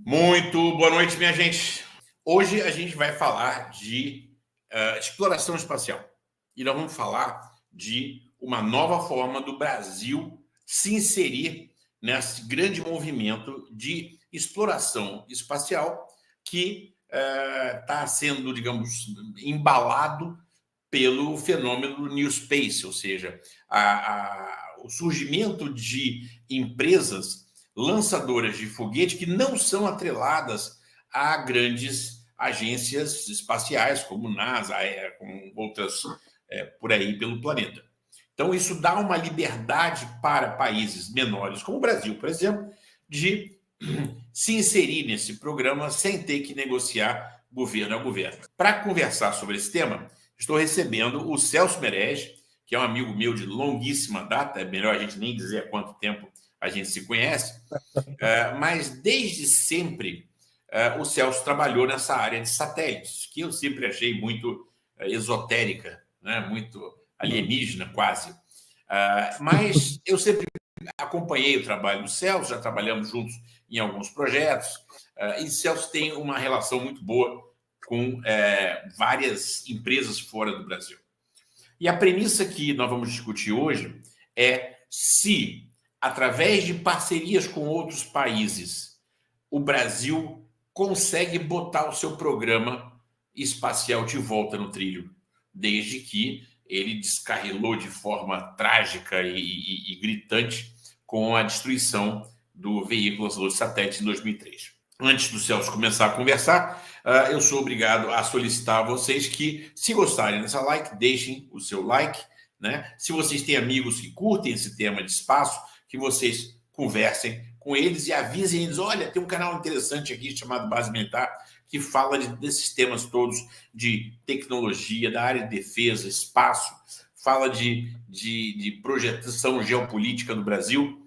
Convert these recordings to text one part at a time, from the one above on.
Muito boa noite, minha gente. Hoje a gente vai falar de exploração espacial. E nós vamos falar de uma nova forma do Brasil se inserir nesse grande movimento de exploração espacial que está sendo, digamos, embalado pelo fenômeno do New Space, ou seja, o surgimento de empresas lançadoras de foguete que não são atreladas a grandes agências espaciais, como NASA, como outras por aí pelo planeta. Então, isso dá uma liberdade para países menores, como o Brasil, por exemplo, de se inserir nesse programa sem ter que negociar governo a governo. Para conversar sobre esse tema, estou recebendo o Celso Merege, que é um amigo meu de longuíssima data, é melhor a gente nem dizer há quanto tempo a gente se conhece, mas desde sempre o Celso trabalhou nessa área de satélites, que eu sempre achei muito esotérica, né? Muito alienígena quase. Mas eu sempre acompanhei o trabalho do Celso, já trabalhamos juntos em alguns projetos, e o Celso tem uma relação muito boa com várias empresas fora do Brasil. E a premissa que nós vamos discutir hoje é se, através de parcerias com outros países, o Brasil consegue botar o seu programa espacial de volta no trilho, desde que ele descarrilou de forma trágica e gritante com a destruição do veículo lançador de satélite em 2003. Antes do Celso começar a conversar, eu sou obrigado a solicitar a vocês que, se gostarem dessa like, deixem o seu like, né? Se vocês têm amigos que curtem esse tema de espaço, que vocês conversem com eles e avisem eles, olha, tem um canal interessante aqui chamado Base Militar, que fala desses temas todos de tecnologia, da área de defesa, espaço, fala de projeção geopolítica do Brasil,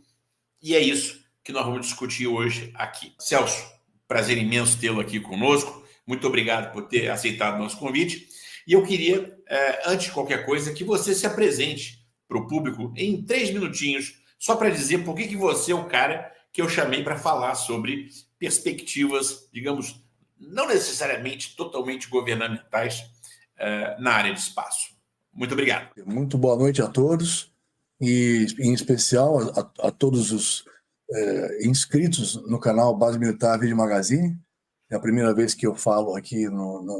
e é isso que nós vamos discutir hoje aqui. Celso, prazer imenso tê-lo aqui conosco. Muito obrigado por ter aceitado o nosso convite. E eu queria, antes de qualquer coisa, que você se apresente para o público em 3 minutinhos, só para dizer por que você é o cara que eu chamei para falar sobre perspectivas, digamos, não necessariamente totalmente governamentais na área de espaço. Muito obrigado. Muito boa noite a todos, e em especial a todos os inscritos no canal Base Militar Vídeo Magazine. É a primeira vez que eu falo aqui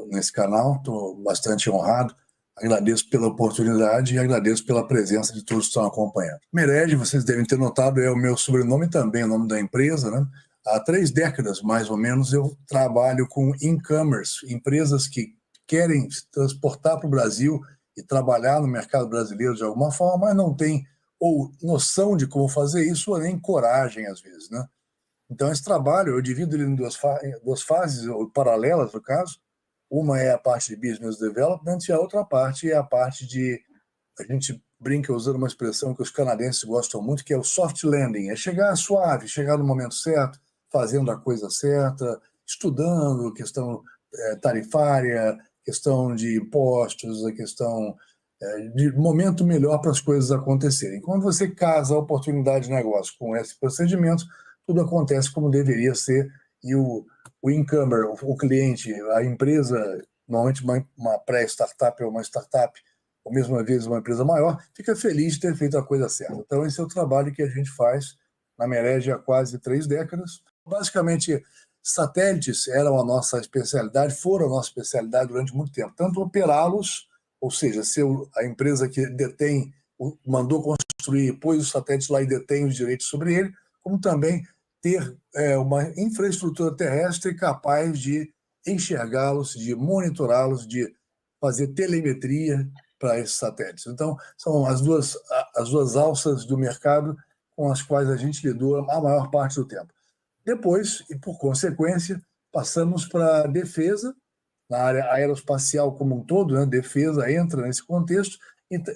nesse canal, estou bastante honrado, agradeço pela oportunidade e agradeço pela presença de todos que estão acompanhando. Merege, vocês devem ter notado, é o meu sobrenome também, o nome da empresa, né? Há 3 décadas, mais ou menos, eu trabalho com e-commerce, empresas que querem se transportar para o Brasil e trabalhar no mercado brasileiro de alguma forma, mas não têm ou noção de como fazer isso, ou nem coragem, às vezes, né? Então, esse trabalho, eu divido ele em duas fases, ou paralelas, no caso. Uma é a parte de business development e a outra parte é a parte de, a gente brinca usando uma expressão que os canadenses gostam muito, que é o soft landing, é chegar suave, chegar no momento certo, fazendo a coisa certa, estudando questão tarifária, questão de impostos, a questão de momento melhor para as coisas acontecerem. Quando você casa a oportunidade de negócio com esse procedimento, tudo acontece como deveria ser, e o incomer, o cliente, a empresa, normalmente uma pré-startup ou uma startup, ou mesmo uma vez uma empresa maior, fica feliz de ter feito a coisa certa. Então, esse é o trabalho que a gente faz na Merege há quase 3 décadas. Basicamente, satélites eram a nossa especialidade, foram a nossa especialidade durante muito tempo. Tanto operá-los, ou seja, ser a empresa que detém, mandou construir, pôs os satélites lá e detém os direitos sobre ele, como também ter uma infraestrutura terrestre capaz de enxergá-los, de monitorá-los, de fazer telemetria para esses satélites. Então, são as duas alças do mercado com as quais a gente lidou a maior parte do tempo. Depois, e por consequência, passamos para a defesa, na área aeroespacial como um todo, né? Defesa entra nesse contexto,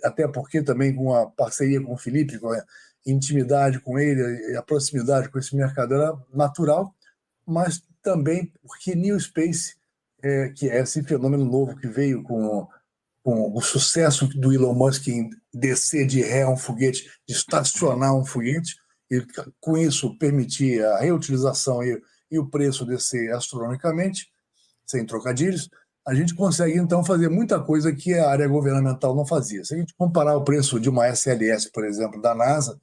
até porque também com a parceria com o Felipe, com a intimidade com ele e a proximidade com esse mercado era natural, mas também porque New Space, que é esse fenômeno novo que veio com o sucesso do Elon Musk em descer de ré um foguete, de estacionar um foguete, e com isso permitir a reutilização e e o preço descer astronomicamente, sem trocadilhos, a gente consegue, então, fazer muita coisa que a área governamental não fazia. Se a gente comparar o preço de uma SLS, por exemplo, da NASA,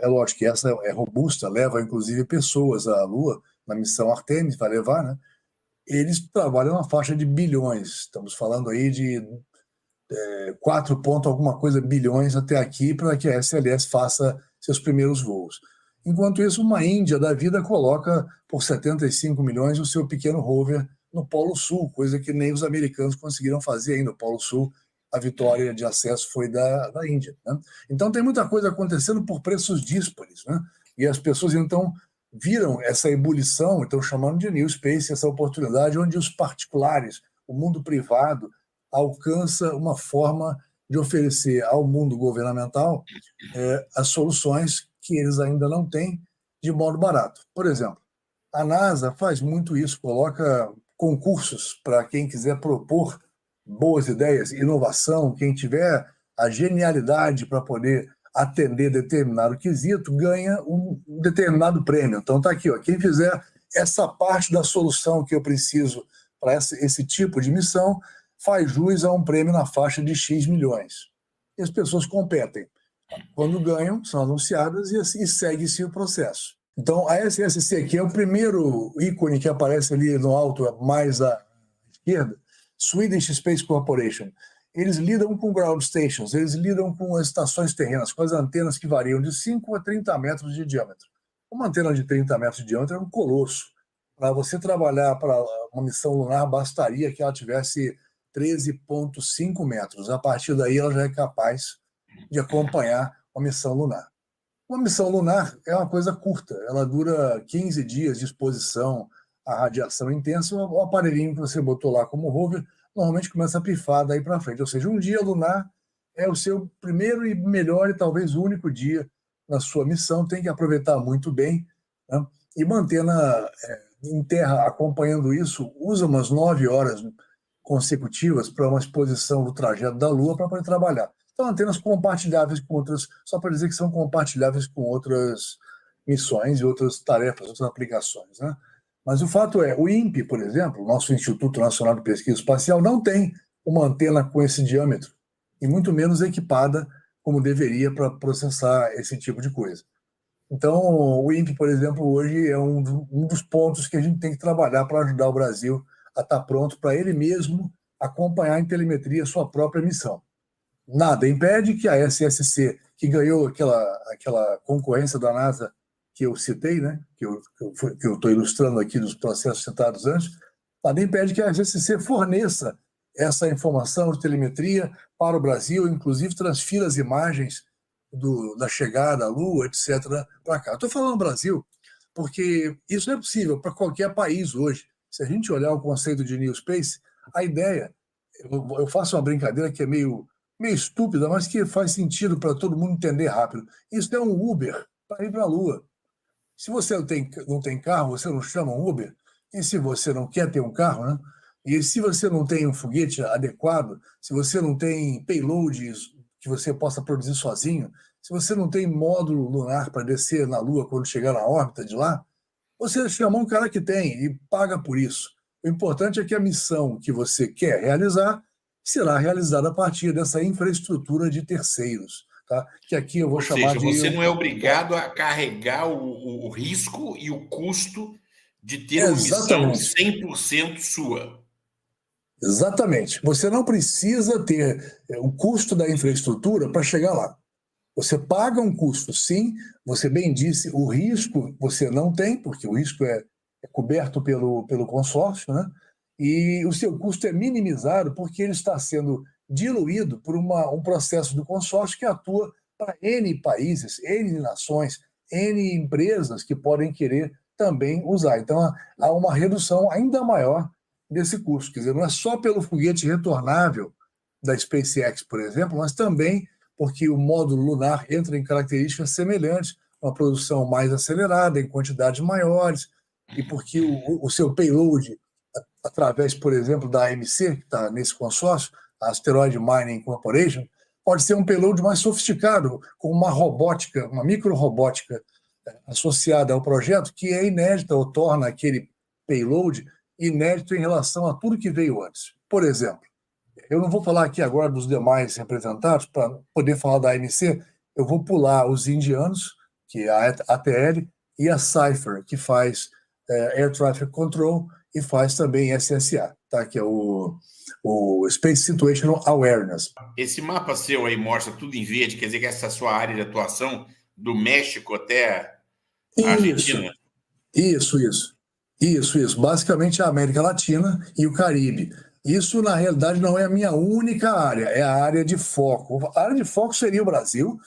é lógico que essa é robusta, leva, inclusive, pessoas à Lua, na missão Artemis, vai levar, né? Eles trabalham na faixa de bilhões. Estamos falando aí de 4 ponto alguma coisa bilhões até aqui para que a SLS faça seus primeiros voos. Enquanto isso, uma Índia da vida coloca por 75 milhões o seu pequeno rover no Polo Sul, coisa que nem os americanos conseguiram fazer ainda. No Polo Sul, a vitória de acesso foi da Índia, né? Então tem muita coisa acontecendo por preços díspares, né? E as pessoas então viram essa ebulição, estão chamando de New Space, essa oportunidade onde os particulares, o mundo privado, alcança uma forma de oferecer ao mundo governamental as soluções que eles ainda não têm de modo barato. Por exemplo, a NASA faz muito isso, coloca concursos para quem quiser propor boas ideias, inovação, quem tiver a genialidade para poder atender determinado quesito, ganha um determinado prêmio. Então está aqui, ó, quem fizer essa parte da solução que eu preciso para esse tipo de missão, faz jus a um prêmio na faixa de X milhões. E as pessoas competem. Quando ganham, são anunciadas e segue-se o processo. Então, a SSC aqui é o primeiro ícone que aparece ali no alto, mais à esquerda, Swedish Space Corporation. Eles lidam com ground stations, eles lidam com as estações terrenas, com as antenas que variam de 5 a 30 metros de diâmetro. Uma antena de 30 metros de diâmetro é um colosso. Para você trabalhar para uma missão lunar, bastaria que ela tivesse 13,5 metros. A partir daí, ela já é capaz de acompanhar uma missão lunar. Uma missão lunar é uma coisa curta, ela dura 15 dias de exposição à radiação intensa. O aparelhinho que você botou lá como rover normalmente começa a pifar daí para frente. Ou seja, um dia lunar é o seu primeiro e melhor e talvez único dia na sua missão. Tem que aproveitar muito bem, né? E manter em terra acompanhando isso, usa umas 9 horas consecutivas para uma exposição do trajeto da Lua para poder trabalhar. Então, antenas compartilháveis com outras, só para dizer que são compartilháveis com outras missões e outras tarefas, outras aplicações, né? Mas o fato é, o INPE, por exemplo, o nosso Instituto Nacional de Pesquisa Espacial, não tem uma antena com esse diâmetro, e muito menos equipada como deveria para processar esse tipo de coisa. Então, o INPE, por exemplo, hoje é um dos pontos que a gente tem que trabalhar para ajudar o Brasil a estar pronto para ele mesmo acompanhar em telemetria a sua própria missão. Nada impede que a SSC, que ganhou aquela concorrência da NASA que eu citei, né, que eu estou ilustrando aqui dos processos citados antes, nada impede que a SSC forneça essa informação de telemetria para o Brasil, inclusive transfira as imagens da chegada à Lua, etc., para cá. Estou falando Brasil porque isso não é possível para qualquer país hoje. Se a gente olhar o conceito de New Space, a ideia, eu faço uma brincadeira que é meio estúpida, mas que faz sentido para todo mundo entender rápido. Isso é um Uber para ir para a Lua. Se você não tem carro, você não chama um Uber. E se você não quer ter um carro, né? E se você não tem um foguete adequado, se você não tem payloads que você possa produzir sozinho, se você não tem módulo lunar para descer na Lua quando chegar na órbita de lá, você chama um cara que tem e paga por isso. O importante é que a missão que você quer realizar será realizada a partir dessa infraestrutura de terceiros, tá? Que aqui eu vou chamar de... Você não é obrigado a carregar o risco e o custo de ter uma missão 100% sua. Exatamente. Você não precisa ter o custo da infraestrutura para chegar lá. Você paga um custo, sim. Você bem disse, o risco você não tem, porque o risco é coberto pelo consórcio, né? E o seu custo é minimizado porque ele está sendo diluído por um processo do consórcio que atua para N países, N nações, N empresas que podem querer também usar. Então, há uma redução ainda maior desse custo. Quer dizer, não é só pelo foguete retornável da SpaceX, por exemplo, mas também porque o módulo lunar entra em características semelhantes, uma produção mais acelerada, em quantidades maiores, e porque o seu payload, através, por exemplo, da AMC, que está nesse consórcio, a Asteroid Mining Corporation, pode ser um payload mais sofisticado, com uma robótica, uma micro-robótica associada ao projeto que é inédita ou torna aquele payload inédito em relação a tudo que veio antes. Por exemplo, eu não vou falar aqui agora dos demais representados, para poder falar da AMC, eu vou pular os indianos, que é a ATL, e a Cypher, que faz Air Traffic Control e faz também SSA, tá? Que é o Space Situational Awareness. Esse mapa seu aí mostra tudo em verde, quer dizer que essa é a sua área de atuação, do México até a Argentina? Isso. Basicamente a América Latina e o Caribe. Isso, na realidade, não é a minha única área, é a área de foco. A área de foco seria o Brasil.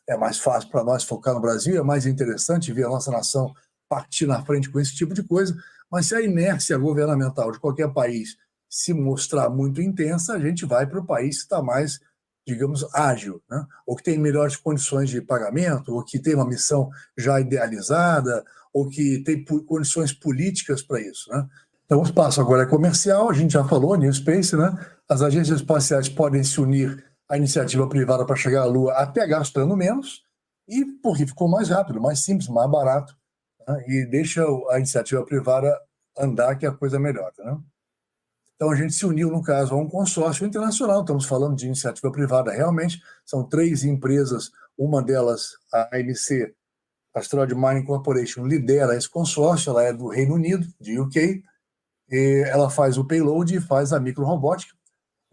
É mais fácil para nós focar no Brasil, é mais interessante ver a nossa nação partir na frente com esse tipo de coisa. Mas se a inércia governamental de qualquer país se mostrar muito intensa, a gente vai para o país que está mais, digamos, ágil, né? Ou que tem melhores condições de pagamento, ou que tem uma missão já idealizada, ou que tem condições políticas para isso, né? Então, o espaço agora é comercial, a gente já falou, New Space, né? As agências espaciais podem se unir à iniciativa privada para chegar à Lua até gastando menos, e porque ficou mais rápido, mais simples, mais barato, né? E deixa a iniciativa privada andar, que a coisa melhora, né? Então, a gente se uniu, no caso, a um consórcio internacional. Estamos falando de iniciativa privada, realmente. São 3 empresas, uma delas, a AMC, Asteroid Mining Corporation, lidera esse consórcio, ela é do Reino Unido, de UK, e ela faz o payload e faz a microrobótica.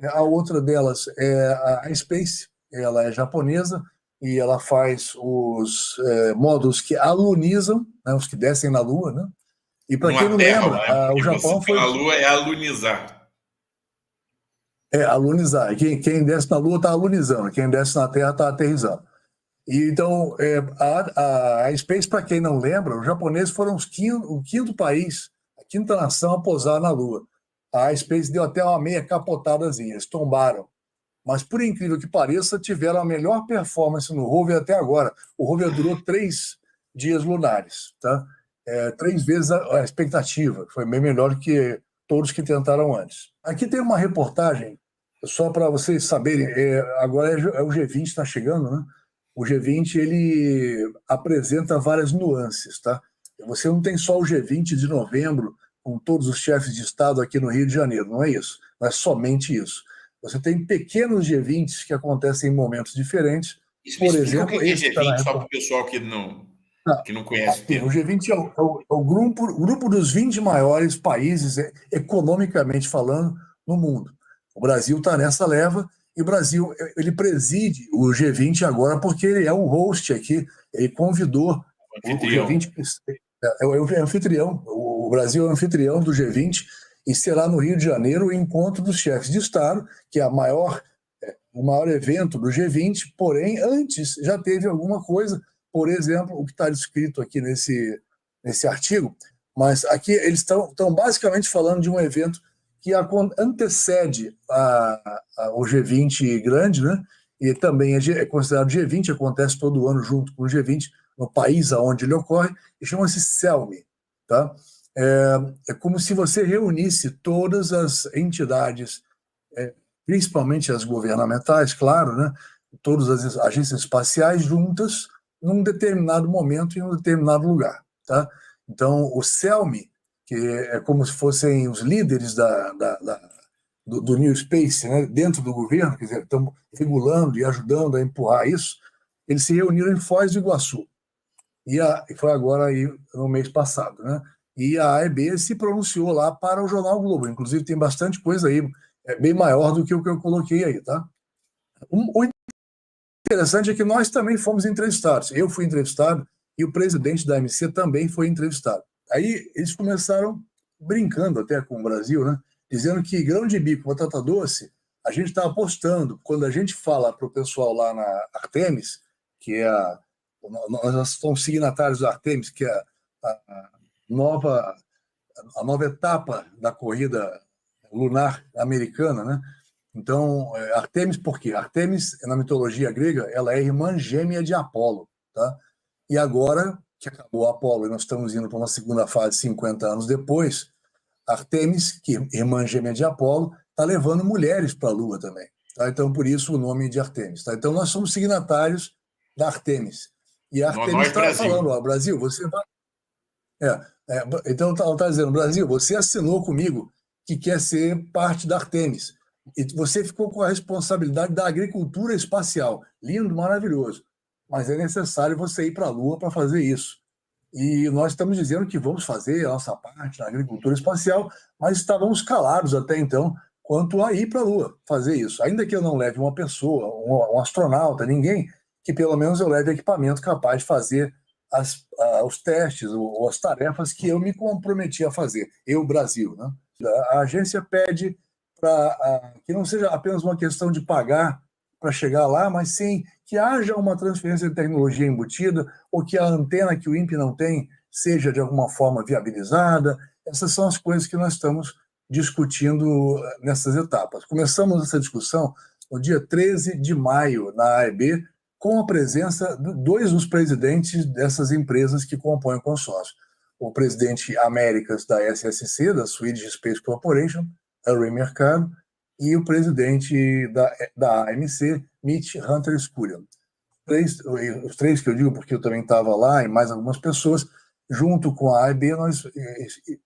A outra delas é a Space, ela é japonesa, e ela faz os módulos que alunizam, né, os que descem na Lua, né? E para quem não lembra, né? o Japão foi... A Lua é alunizar. Alunizar. Quem desce na Lua está alunizando, quem desce na Terra está aterrissando. E então, a Space, para quem não lembra, os japoneses foram o quinto país, a quinta nação a pousar na Lua. A Space deu até uma meia capotadazinha, eles tombaram. Mas, por incrível que pareça, tiveram a melhor performance no rover até agora. O rover durou 3 dias lunares, tá? 3 vezes a expectativa, foi bem melhor que todos que tentaram antes. Aqui tem uma reportagem, só para vocês saberem, agora é o G20 está chegando, né? O G20 ele apresenta várias nuances, tá? Você não tem só o G20 de novembro, com todos os chefes de Estado aqui no Rio de Janeiro, não é isso. Não é somente isso. Você tem pequenos G20s que acontecem em momentos diferentes. Por exemplo, o que é esse G20, só para o pessoal que não conhece o termo. O G20 é o grupo dos 20 maiores países, economicamente falando, no mundo. O Brasil está nessa leva, e o Brasil ele preside o G20 agora porque ele é um host aqui, ele convidou o G20, é o anfitrião, o Brasil é o anfitrião do G20, e será no Rio de Janeiro o encontro dos chefes de Estado, que é o maior evento do G20, porém, antes já teve alguma coisa, por exemplo, o que está descrito aqui nesse artigo, mas aqui eles estão basicamente falando de um evento que antecede o G20 grande, né? E também é considerado G20, acontece todo ano junto com o G20, no país onde ele ocorre, e chama-se CELMI, tá? É como se você reunisse todas as entidades, principalmente as governamentais, claro, né? Todas as agências espaciais juntas num determinado momento em um determinado lugar, tá? Então, o CELMI, que é como se fossem os líderes do New Space, né, dentro do governo, quer dizer, estão regulando e ajudando a empurrar isso, eles se reuniram em Foz do Iguaçu, e foi agora aí, no mês passado, né? E a AEB se pronunciou lá para o Jornal Globo, inclusive tem bastante coisa aí, bem maior do que o que eu coloquei aí, tá? O interessante é que nós também fomos entrevistados, eu fui entrevistado e o presidente da AMC também foi entrevistado. Aí eles começaram brincando até com o Brasil, né? Dizendo que grão de bico, batata doce, a gente está apostando. Quando a gente fala para o pessoal lá na Artemis, que é nós somos signatários da Artemis, que é a nova etapa da corrida lunar americana, né? Então, Artemis, por quê? Artemis, na mitologia grega, ela é irmã gêmea de Apolo, tá? E agora que acabou o Apolo e nós estamos indo para uma segunda fase 50 anos depois, Artemis, que é irmã gêmea de Apolo, está levando mulheres para a Lua também. Tá? Então, por isso o nome de Artemis. Tá? Então, nós somos signatários da Artemis. E a Artemis Nós, está falando, Brasil. ó, Brasil, você vai... então ela está dizendo, Brasil, você assinou comigo que quer ser parte da Artemis. E você ficou com a responsabilidade da agricultura espacial. Lindo, maravilhoso. Mas é necessário você ir para a Lua para fazer isso. E nós estamos dizendo que vamos fazer a nossa parte na agricultura espacial, mas estávamos calados até então quanto a ir para a Lua, fazer isso. Ainda que eu não leve uma pessoa, um astronauta, ninguém, que pelo menos eu leve equipamento capaz de fazer os testes ou as tarefas que eu me comprometi a fazer, eu, Brasil. Né? A agência pede que não seja apenas uma questão de pagar para chegar lá, mas sim que haja uma transferência de tecnologia embutida, ou que a antena que o INPE não tem seja de alguma forma viabilizada. Essas são as coisas que nós estamos discutindo nessas etapas. Começamos essa discussão no dia 13 de maio, na AEB, com a presença de dois dos presidentes dessas empresas que compõem o consórcio. O presidente Américas da SSC, da Swedish Space Corporation, Henry Mercado, e o presidente da AMC, Mitch Hunter Scurrier. Os três que eu digo, porque eu também estava lá, e mais algumas pessoas, junto com a AEB, nós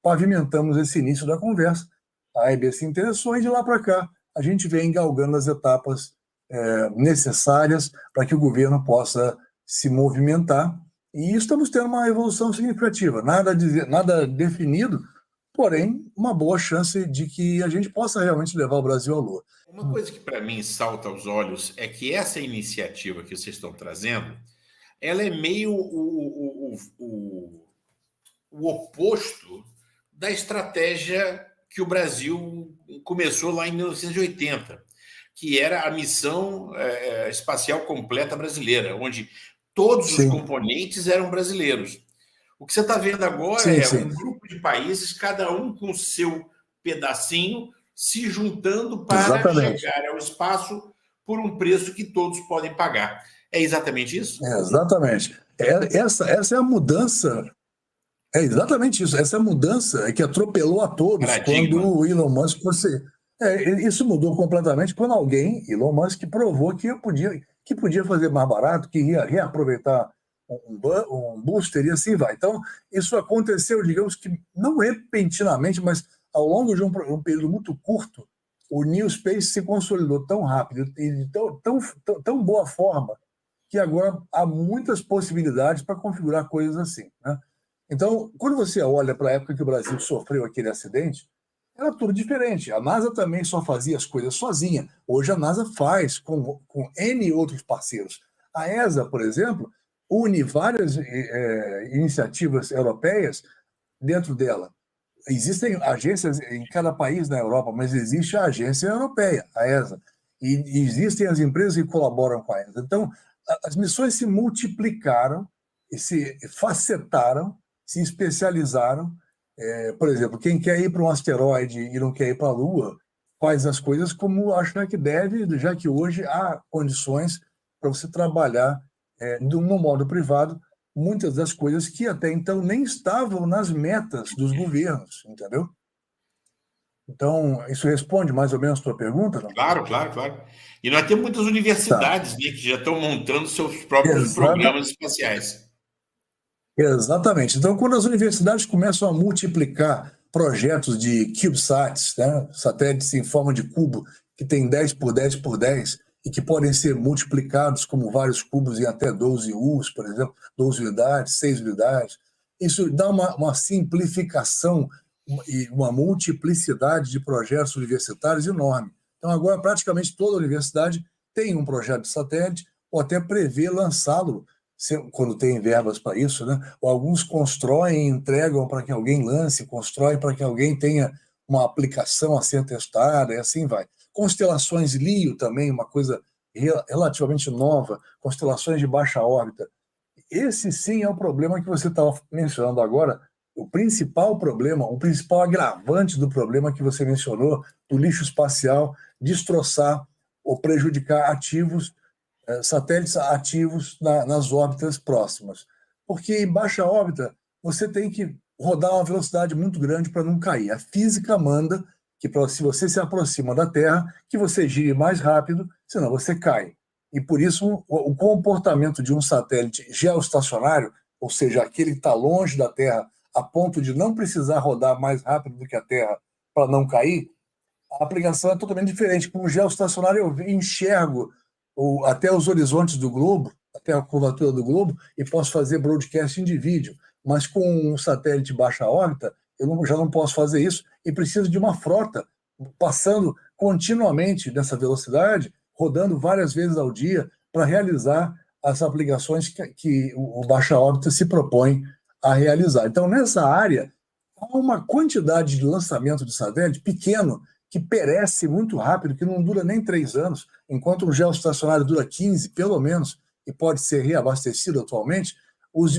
pavimentamos esse início da conversa. A AEB se interessou e de lá para cá a gente vem galgando as etapas necessárias para que o governo possa se movimentar. E estamos tendo uma evolução significativa. Nada definido, porém, uma boa chance de que a gente possa realmente levar o Brasil à Lua. Uma coisa que para mim salta aos olhos é que essa iniciativa que vocês estão trazendo, ela é meio o oposto da estratégia que o Brasil começou lá em 1980, que era a missão espacial completa brasileira, onde todos os componentes eram brasileiros. O que você está vendo agora um grupo de países, cada um com o seu pedacinho, se juntando para chegar ao espaço por um preço que todos podem pagar. É exatamente isso? Exatamente. Essa é a mudança. É exatamente isso. Essa mudança que atropelou a todos quando o Elon Musk isso mudou completamente quando Elon Musk, provou que podia fazer mais barato, que ia reaproveitar um booster e assim vai. Então, isso aconteceu, digamos que não repentinamente, mas ao longo de um período muito curto, o New Space se consolidou tão rápido e de tão boa forma que agora há muitas possibilidades para configurar coisas assim. Né? Então, quando você olha para a época que o Brasil sofreu aquele acidente, era tudo diferente. A NASA também só fazia as coisas sozinha. Hoje a NASA faz com N outros parceiros. A ESA, por exemplo, une várias iniciativas europeias dentro dela. Existem agências em cada país na Europa, mas existe a agência europeia, a ESA. E existem as empresas que colaboram com a ESA. Então, as missões se multiplicaram, e se facetaram, se especializaram. Por exemplo, quem quer ir para um asteroide e não quer ir para a Lua, faz as coisas como acha que deve, já que hoje há condições para você trabalhar no modo privado, muitas das coisas que até então nem estavam nas metas dos governos, entendeu? Então, isso responde mais ou menos a tua pergunta? Não? Claro. E nós temos muitas universidades que já estão montando seus próprios programas espaciais. Exatamente. Então, quando as universidades começam a multiplicar projetos de CubeSats, né, satélites em forma de cubo, que tem 10 por 10 por 10, e que podem ser multiplicados como vários cubos em até 12 U's, por exemplo, 12 unidades, 6 unidades. Isso dá uma simplificação e uma multiplicidade de projetos universitários enorme. Então, agora, praticamente toda universidade tem um projeto de satélite, ou até prevê lançá-lo, quando tem verbas para isso, né? Ou alguns constroem e entregam para que alguém lance, constroem para que alguém tenha uma aplicação a ser testada, e assim vai. Constelações LEO também, uma coisa relativamente nova, constelações de baixa órbita. Esse sim é o problema que você estava mencionando agora, o principal problema, o principal agravante do problema que você mencionou, do lixo espacial, destroçar ou prejudicar satélites ativos nas órbitas próximas. Porque em baixa órbita, você tem que rodar a uma velocidade muito grande para não cair. A física manda que, se você se aproxima da Terra, que você gire mais rápido, senão você cai. E, por isso, o comportamento de um satélite geoestacionário, ou seja, aquele que está longe da Terra, a ponto de não precisar rodar mais rápido do que a Terra para não cair, a aplicação é totalmente diferente. Com o geoestacionário, eu enxergo até os horizontes do globo, até a curvatura do globo, e posso fazer broadcasting de vídeo. Mas com um satélite baixa órbita, já não posso fazer isso e preciso de uma frota passando continuamente nessa velocidade, rodando várias vezes ao dia para realizar as aplicações que o baixa órbita se propõe a realizar. Então, nessa área, há uma quantidade de lançamento de satélite pequeno, que perece muito rápido, que não dura nem 3 anos, enquanto um geoestacionário dura 15, pelo menos, e pode ser reabastecido atualmente, os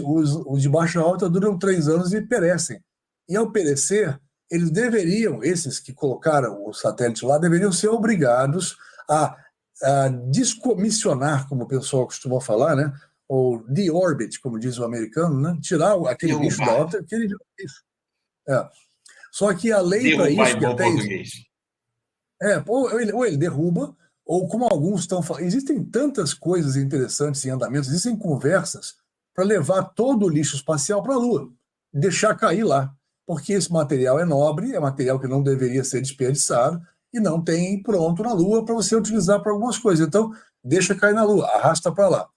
de baixa órbita duram 3 anos e perecem. E ao perecer, eles deveriam, esses que colocaram o satélite lá, deveriam ser obrigados a descomissionar, como o pessoal costuma falar, né? Ou de-orbit, como diz o americano, né? Tirar aquele bicho da órbita, aquele bicho. Só que a lei para isso, que até português. Ou ele derruba, ou como alguns estão falando, existem tantas coisas interessantes em andamento, existem conversas para levar todo o lixo espacial para a Lua, deixar cair lá, porque esse material é nobre, é material que não deveria ser desperdiçado e não tem pronto na Lua para você utilizar para algumas coisas. Então, deixa cair na Lua, arrasta para lá.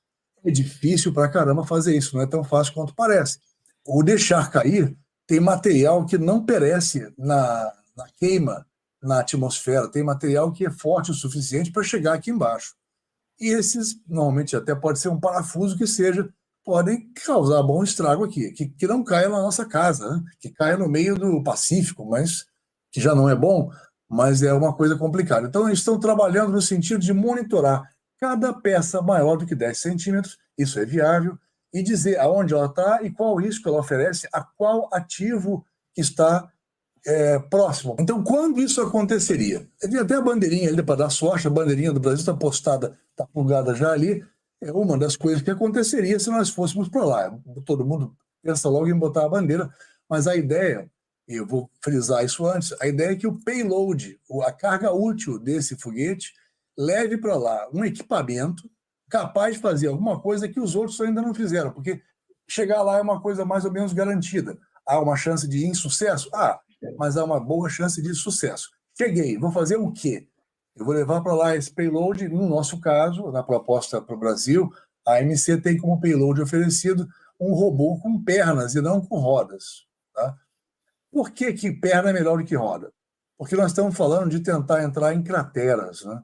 É difícil para caramba fazer isso, não é tão fácil quanto parece. O deixar cair tem material que não perece na queima, na atmosfera, tem material que é forte o suficiente para chegar aqui embaixo. E esses, normalmente, até pode ser um parafuso que seja, podem causar bom estrago aqui, que não caia na nossa casa, né? Que caia no meio do Pacífico, mas que já não é bom, mas é uma coisa complicada. Então, eles estão trabalhando no sentido de monitorar cada peça maior do que 10 centímetros, isso é viável, e dizer aonde ela está e qual risco ela oferece, a qual ativo que está próximo. Então, quando isso aconteceria? Tem até a bandeirinha ali para dar sorte, a bandeirinha do Brasil está postada, está plugada já ali. É uma das coisas que aconteceria se nós fôssemos para lá. Todo mundo pensa logo em botar a bandeira, mas a ideia, e eu vou frisar isso antes, a ideia é que o payload, a carga útil desse foguete, leve para lá um equipamento capaz de fazer alguma coisa que os outros ainda não fizeram, porque chegar lá é uma coisa mais ou menos garantida. Há uma chance de insucesso? Mas há uma boa chance de sucesso. Cheguei, vou fazer o quê? Eu vou levar para lá esse payload, no nosso caso, na proposta para o Brasil, a AMC tem como payload oferecido um robô com pernas e não com rodas. Tá? Por que perna é melhor do que roda? Porque nós estamos falando de tentar entrar em crateras. Né?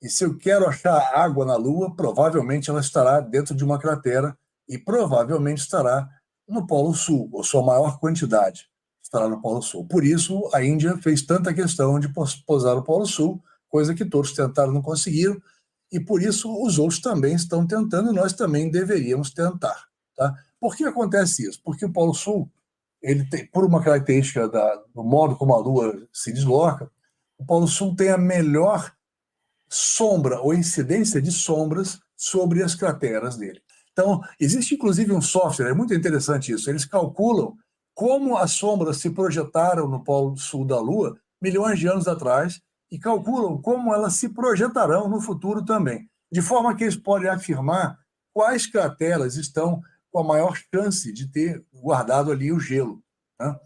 E se eu quero achar água na Lua, provavelmente ela estará dentro de uma cratera e provavelmente estará no Polo Sul, ou sua maior quantidade estará no Polo Sul. Por isso, a Índia fez tanta questão de pousar no Polo Sul, coisa que todos tentaram e não conseguiram, e por isso os outros também estão tentando, e nós também deveríamos tentar. Tá? Por que acontece isso? Porque o Polo Sul, ele tem, por uma característica do modo como a Lua se desloca, o Polo Sul tem a melhor sombra ou incidência de sombras sobre as crateras dele. Então, existe inclusive um software, é muito interessante isso, eles calculam como as sombras se projetaram no polo sul da Lua milhões de anos atrás e calculam como elas se projetarão no futuro também, de forma que eles podem afirmar quais crateras estão com a maior chance de ter guardado ali o gelo, né?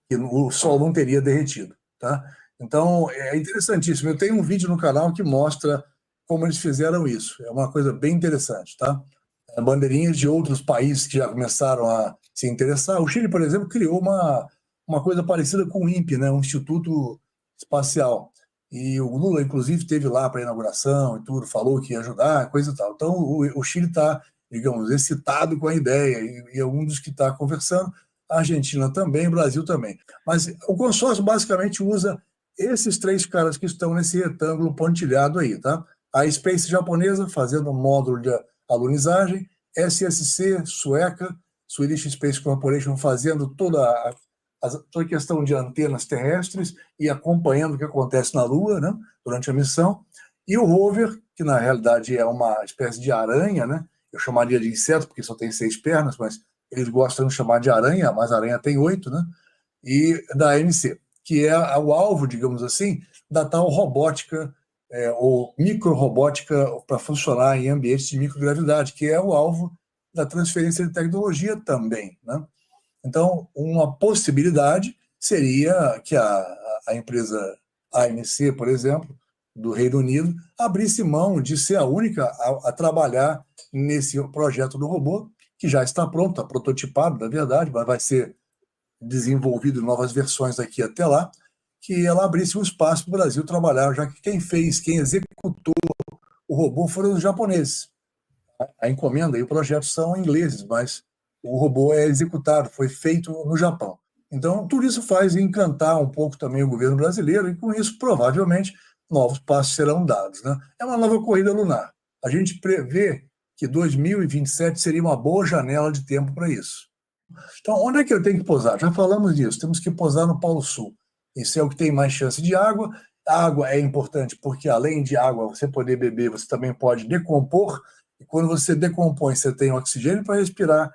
Que o Sol não teria derretido. Tá? Então, é interessantíssimo. Eu tenho um vídeo no canal que mostra como eles fizeram isso. É uma coisa bem interessante. Tá? Bandeirinhas de outros países que já começaram a se interessar. O Chile, por exemplo, criou uma coisa parecida com o INPE, né? Um Instituto Espacial. E o Lula, inclusive, esteve lá para a inauguração e tudo, falou que ia ajudar, coisa e tal. Então, o Chile está, digamos, excitado com a ideia e é um dos que está conversando. A Argentina também, o Brasil também. Mas o consórcio basicamente usa esses 3 caras que estão nesse retângulo pontilhado aí, tá? A Space japonesa fazendo um módulo de alunizagem, SSC sueca, Swedish Space Corporation fazendo toda a questão de antenas terrestres e acompanhando o que acontece na Lua, né, durante a missão, e o rover, que na realidade é uma espécie de aranha, né? Eu chamaria de inseto porque só tem 6 pernas, mas eles gostam de chamar de aranha, mas a aranha tem 8, né? E da AMC, que é o alvo, digamos assim, da tal robótica ou microrobótica para funcionar em ambientes de microgravidade, que é o alvo da transferência de tecnologia também, né? Então, uma possibilidade seria que a empresa ANC, por exemplo, do Reino Unido, abrisse mão de ser a única a trabalhar nesse projeto do robô, que já está pronto, está prototipado, na verdade, mas vai ser desenvolvido em novas versões daqui até lá, que ela abrisse um espaço para o Brasil trabalhar, já que quem executou o robô foram os japoneses. A encomenda e o projeto são ingleses, mas o robô é executado, foi feito no Japão. Então, tudo isso faz encantar um pouco também o governo brasileiro, e com isso, provavelmente, novos passos serão dados, né? É uma nova corrida lunar. A gente prevê que 2027 seria uma boa janela de tempo para isso. Então, onde é que eu tenho que pousar? Já falamos disso, temos que pousar no Polo Sul. Isso é o que tem mais chance de água. A água é importante porque, além de água, você poder beber, você também pode decompor. E quando você decompõe, você tem oxigênio para respirar,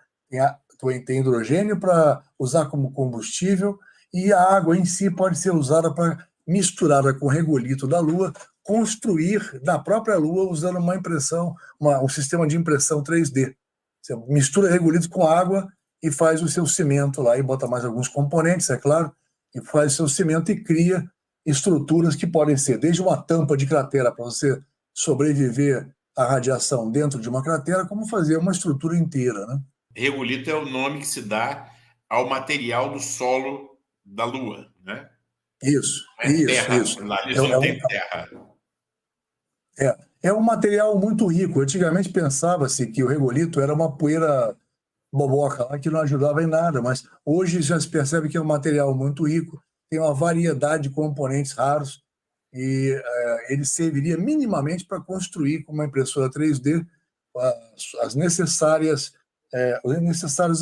tem hidrogênio para usar como combustível, e a água em si pode ser usada para, misturada com o regolito da Lua, construir na própria Lua usando uma impressão, um sistema de impressão 3D. Você mistura regolito com água e faz o seu cimento lá, e bota mais alguns componentes, é claro, e faz o seu cimento e cria estruturas que podem ser desde uma tampa de cratera para você sobreviver à radiação dentro de uma cratera, como fazer uma estrutura inteira, né? Regolito é o nome que se dá ao material do solo da Lua, né? Isso, É terra, isso. lá eles não têm terra. É um material muito rico. Antigamente pensava-se que o regolito era uma poeira boboca lá que não ajudava em nada, mas hoje já se percebe que é um material muito rico, tem uma variedade de componentes raros, e ele serviria minimamente para construir com uma impressora 3D os necessários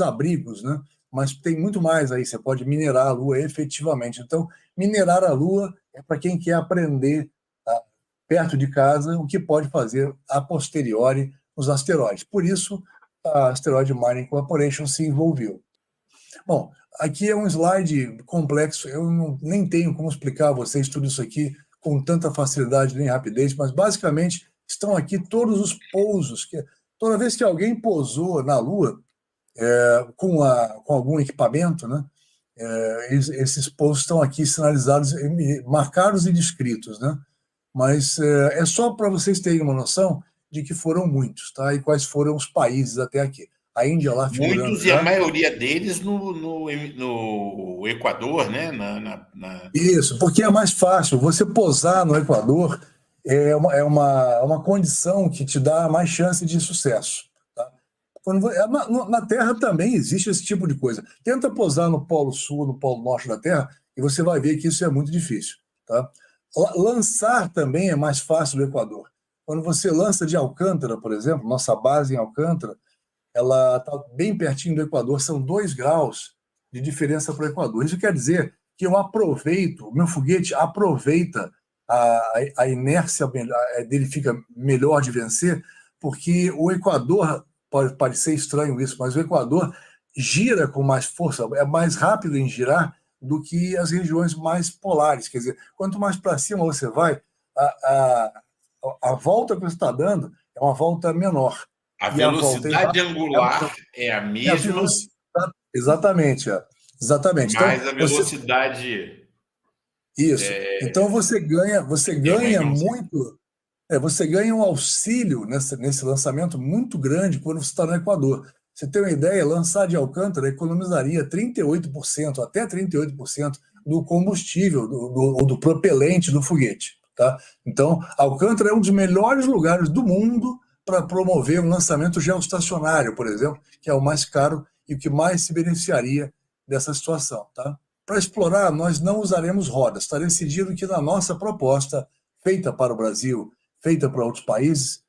abrigos, né? Mas tem muito mais aí, você pode minerar a Lua efetivamente. Então, minerar a Lua é para quem quer aprender perto de casa o que pode fazer a posteriori nos asteroides. Por isso, a Asteroid Mining Corporation se envolveu. Bom, aqui é um slide complexo, eu nem tenho como explicar a vocês tudo isso aqui com tanta facilidade nem rapidez, mas basicamente estão aqui todos os pousos. Toda vez que alguém pousou na Lua com algum equipamento, né, esses pousos estão aqui sinalizados, marcados e descritos, né? Mas é só para vocês terem uma noção de que foram muitos, tá? E quais foram os países até aqui. A Índia lá figurando. Muitos, e a maioria deles no Equador, né? Isso, porque é mais fácil. Você posar no Equador é uma condição que te dá mais chance de sucesso. Tá? Na Terra também existe esse tipo de coisa. Tenta posar no Polo Sul, no Polo Norte da Terra, e você vai ver que isso é muito difícil. Tá? Lançar também é mais fácil do Equador. Quando você lança de Alcântara, por exemplo, nossa base em Alcântara, ela está bem pertinho do Equador, são 2 graus de diferença para o Equador. Isso quer dizer que eu aproveito, o meu foguete aproveita a inércia dele, fica melhor de vencer, porque o Equador, pode parecer estranho isso, mas o Equador gira com mais força, é mais rápido em girar do que as regiões mais polares. Quer dizer, quanto mais para cima você vai, a volta que você está dando é uma volta menor. A velocidade angular é a mesma. Exatamente. Exatamente. Mas então, a velocidade. Isso. Então você ganha muito. Você ganha um auxílio nesse lançamento muito grande quando você está no Equador. Você tem uma ideia, lançar de Alcântara economizaria 38%, até 38% do combustível, do propelente do foguete. Tá? Então, Alcântara é um dos melhores lugares do mundo para promover um lançamento geoestacionário, por exemplo, que é o mais caro e o que mais se beneficiaria dessa situação. Tá? Para explorar, nós não usaremos rodas. Está decidido que na nossa proposta, feita para o Brasil, feita para outros países,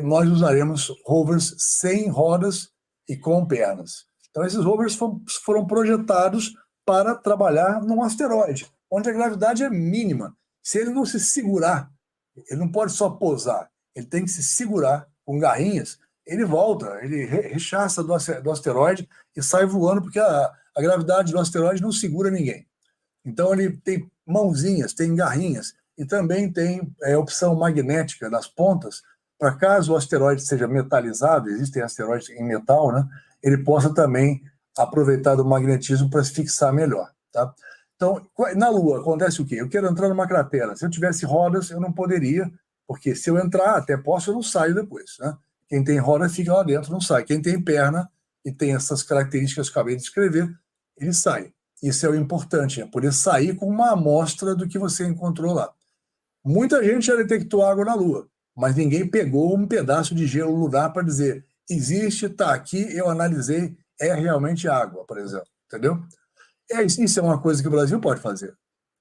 nós usaremos rovers sem rodas e com pernas. Então, esses rovers foram projetados para trabalhar num asteroide, onde a gravidade é mínima. Se ele não se segurar, ele não pode só pousar, ele tem que se segurar com garrinhas, ele volta, ele rechaça do asteroide e sai voando, porque a gravidade do asteroide não segura ninguém. Então, ele tem mãozinhas, tem garrinhas, e também tem opção magnética nas pontas, para caso o asteroide seja metalizado, existem asteroides em metal, né? Ele possa também aproveitar do magnetismo para se fixar melhor. Tá? Então, na Lua, acontece o quê? Eu quero entrar numa cratera. Se eu tivesse rodas, eu não poderia, porque se eu entrar, até posso, eu não saio depois. Né? Quem tem roda fica lá dentro, não sai. Quem tem perna e tem essas características que eu acabei de descrever, ele sai. Isso é o importante, é poder sair com uma amostra do que você encontrou lá. Muita gente já detectou água na Lua, mas ninguém pegou um pedaço de gelo lunar para dizer existe, está aqui, eu analisei, é realmente água, por exemplo. Entendeu? Isso é uma coisa que o Brasil pode fazer.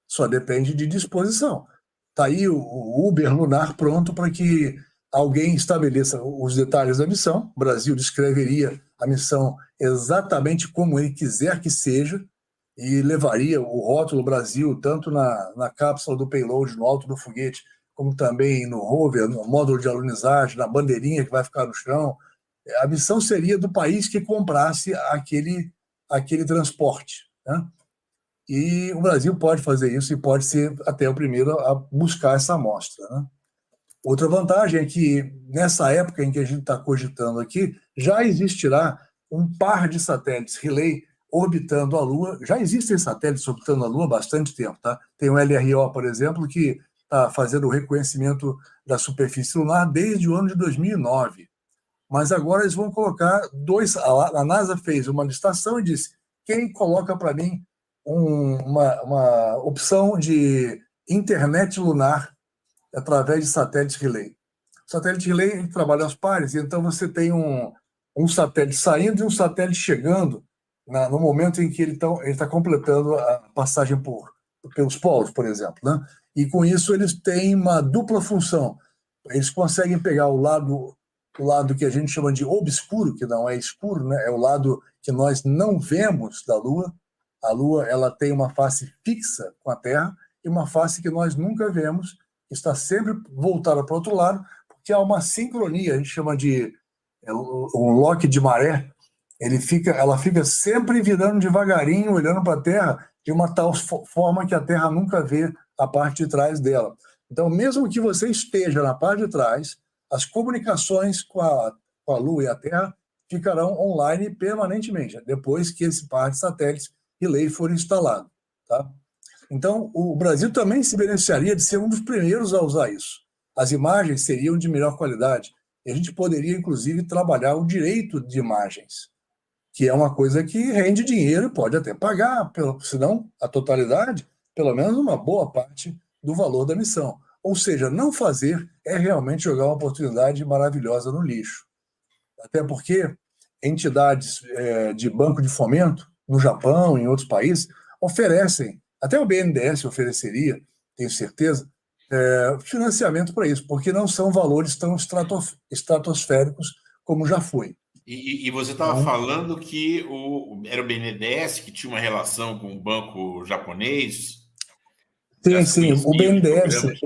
Só depende de disposição. Está aí o Uber lunar pronto para que alguém estabeleça os detalhes da missão. O Brasil descreveria a missão exatamente como ele quiser que seja e levaria o rótulo Brasil tanto na cápsula do payload, no alto do foguete, como também no rover, no módulo de alunizagem, na bandeirinha que vai ficar no chão. A missão seria do país que comprasse aquele transporte. Né? E o Brasil pode fazer isso e pode ser até o primeiro a buscar essa amostra. Né? Outra vantagem é que, nessa época em que a gente está cogitando aqui, já existirá um par de satélites relay orbitando a Lua. Já existem satélites orbitando a Lua há bastante tempo. Tá? Tem o LRO, por exemplo, que está fazendo o reconhecimento da superfície lunar desde o ano de 2009. Mas agora eles vão colocar dois. A NASA fez uma licitação e disse: quem coloca para mim uma opção de internet lunar através de satélite relay? O satélite relay ele trabalha aos pares, então você tem um satélite saindo e um satélite chegando no momento em que ele está completando a passagem pelos polos, por exemplo. Né? E com isso eles têm uma dupla função. Eles conseguem pegar o lado que a gente chama de obscuro, que não é escuro, né? É o lado que nós não vemos da Lua. A Lua ela tem uma face fixa com a Terra e uma face que nós nunca vemos, que está sempre voltada para o outro lado, porque há uma sincronia, a gente chama de um lock de maré. Ela fica sempre virando devagarinho, olhando para a Terra, de uma tal forma que a Terra nunca vê a parte de trás dela. Então, mesmo que você esteja na parte de trás, as comunicações com a Lua e a Terra ficarão online permanentemente, depois que esse par de satélites relay for instalado. Tá? Então, o Brasil também se beneficiaria de ser um dos primeiros a usar isso. As imagens seriam de melhor qualidade. E a gente poderia, inclusive, trabalhar o direito de imagens, que é uma coisa que rende dinheiro e pode até pagar, se não a totalidade, pelo menos uma boa parte do valor da missão. Ou seja, não fazer é realmente jogar uma oportunidade maravilhosa no lixo. Até porque entidades de banco de fomento, no Japão e em outros países, oferecem, até o BNDES ofereceria, tenho certeza, financiamento para isso, porque não são valores tão estratosféricos como já foi. E você estava falando que era o BNDES que tinha uma relação com o banco japonês? Sim, o BNDES,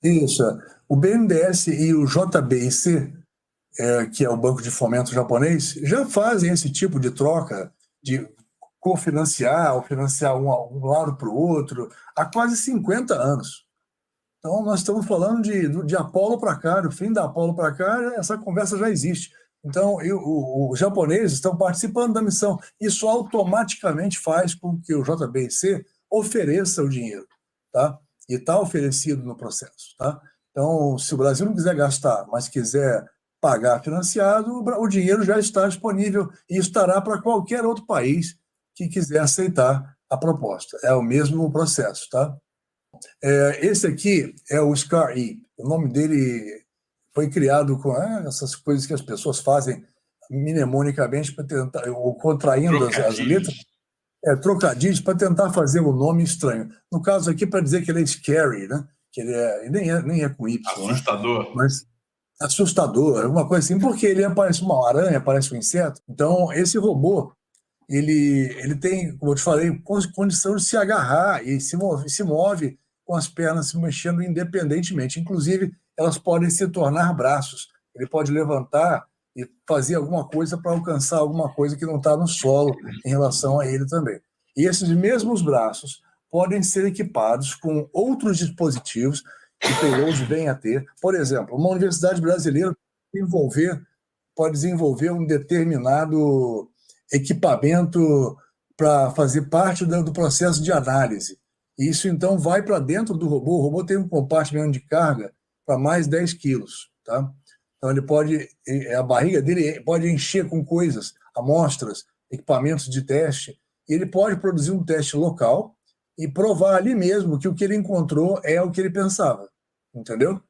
isso, o BNDES e o JBIC, que é o Banco de Fomento japonês, já fazem esse tipo de troca de cofinanciar ou financiar um lado para o outro há quase 50 anos. Então, nós estamos falando de Apolo para cá, do fim da Apolo para cá, essa conversa já existe. Então, os japoneses estão participando da missão. Isso automaticamente faz com que o JBIC ofereça o dinheiro. Tá? E está oferecido no processo. Tá? Então, se o Brasil não quiser gastar, mas quiser pagar financiado, o dinheiro já está disponível e estará para qualquer outro país que quiser aceitar a proposta. É o mesmo processo. Tá? Esse aqui é o SCAR-E. O nome dele foi criado com essas coisas que as pessoas fazem mnemonicamente para tentar, ou contraindo as letras. Trocadilhos para tentar fazer um nome estranho. No caso aqui, para dizer que ele é scary, né? Que ele nem é com Y. Assustador. Né? Mas assustador, uma coisa assim, porque ele parece uma aranha, parece um inseto. Então, esse robô, ele tem, como eu te falei, condição de se agarrar e se move com as pernas se mexendo independentemente. Inclusive, elas podem se tornar braços. Ele pode levantar e fazer alguma coisa para alcançar alguma coisa que não está no solo em relação a ele também. E esses mesmos braços podem ser equipados com outros dispositivos que o payload vem a ter. Por exemplo, uma universidade brasileira pode desenvolver um determinado equipamento para fazer parte do processo de análise. E isso, então, vai para dentro do robô. O robô tem um compartimento de carga para mais 10 quilos. Tá? Então, a barriga dele pode encher com coisas, amostras, equipamentos de teste, e ele pode produzir um teste local e provar ali mesmo que o que ele encontrou é o que ele pensava. Entendeu?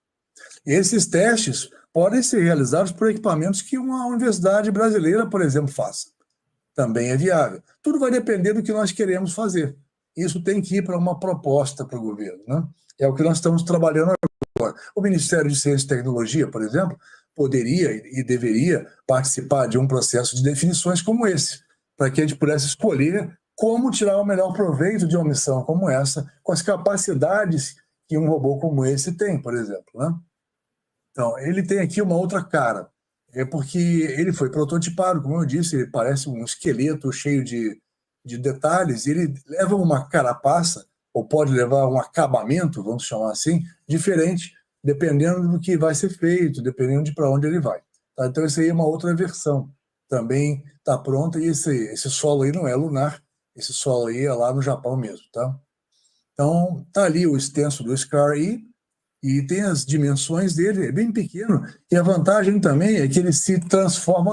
E esses testes podem ser realizados por equipamentos que uma universidade brasileira, por exemplo, faça. Também é viável. Tudo vai depender do que nós queremos fazer. Isso tem que ir para uma proposta para o governo, né? É o que nós estamos trabalhando agora. O Ministério de Ciência e Tecnologia, por exemplo, poderia e deveria participar de um processo de definições como esse, para que a gente pudesse escolher como tirar o melhor proveito de uma missão como essa, com as capacidades que um robô como esse tem, por exemplo, né? Então, ele tem aqui uma outra cara. É porque ele foi prototipado, como eu disse, ele parece um esqueleto cheio de detalhes, e ele leva uma carapaça, ou pode levar um acabamento, vamos chamar assim, diferente, dependendo do que vai ser feito, dependendo de para onde ele vai. Tá? Então, essa aí é uma outra versão. Também está pronta, e esse solo aí não é lunar, esse solo aí é lá no Japão mesmo. Tá? Então, está ali o extenso do SCAR e tem as dimensões dele, é bem pequeno, e a vantagem também é que ele se transforma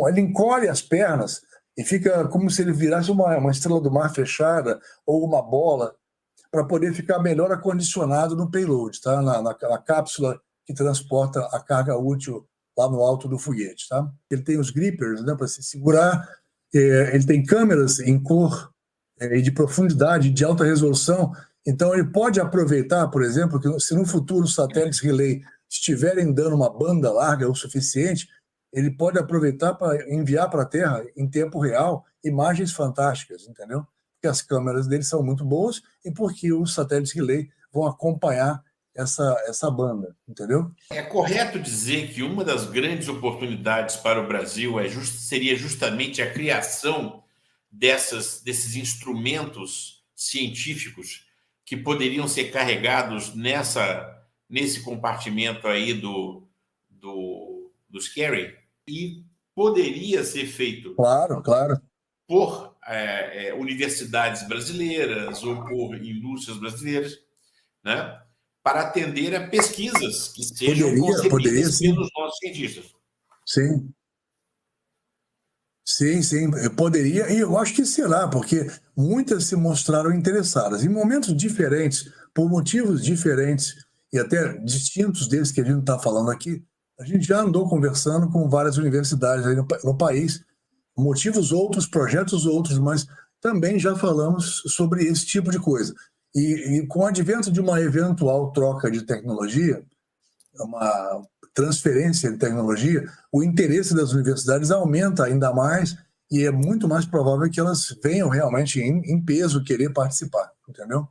ele encolhe as pernas e fica como se ele virasse uma estrela do mar fechada ou uma bola, para poder ficar melhor acondicionado no payload, tá? na cápsula que transporta a carga útil lá no alto do foguete. Tá? Ele tem os grippers, né, para se segurar, ele tem câmeras em cor e de profundidade, de alta resolução. Então, ele pode aproveitar, por exemplo, que se no futuro os satélites relay estiverem dando uma banda larga o suficiente, ele pode aproveitar para enviar para a Terra, em tempo real, imagens fantásticas, entendeu? Porque as câmeras dele são muito boas e porque os satélites relay vão acompanhar essa banda, entendeu? É correto dizer que uma das grandes oportunidades para o Brasil seria justamente a criação desses instrumentos científicos que poderiam ser carregados nesse compartimento aí dos carry, e poderia ser feito Claro, claro. por universidades brasileiras ou por indústrias brasileiras, né, para atender a pesquisas que sejam concebidas pelos nossos cientistas. Sim. Sim, poderia, e eu acho que será, porque muitas se mostraram interessadas, em momentos diferentes, por motivos diferentes, e até distintos desses que a gente não está falando aqui. A gente já andou conversando com várias universidades aí no país, motivos outros, projetos outros, mas também já falamos sobre esse tipo de coisa. E com o advento de uma eventual troca de tecnologia, uma transferência de tecnologia, o interesse das universidades aumenta ainda mais e é muito mais provável que elas venham realmente em peso querer participar, entendeu?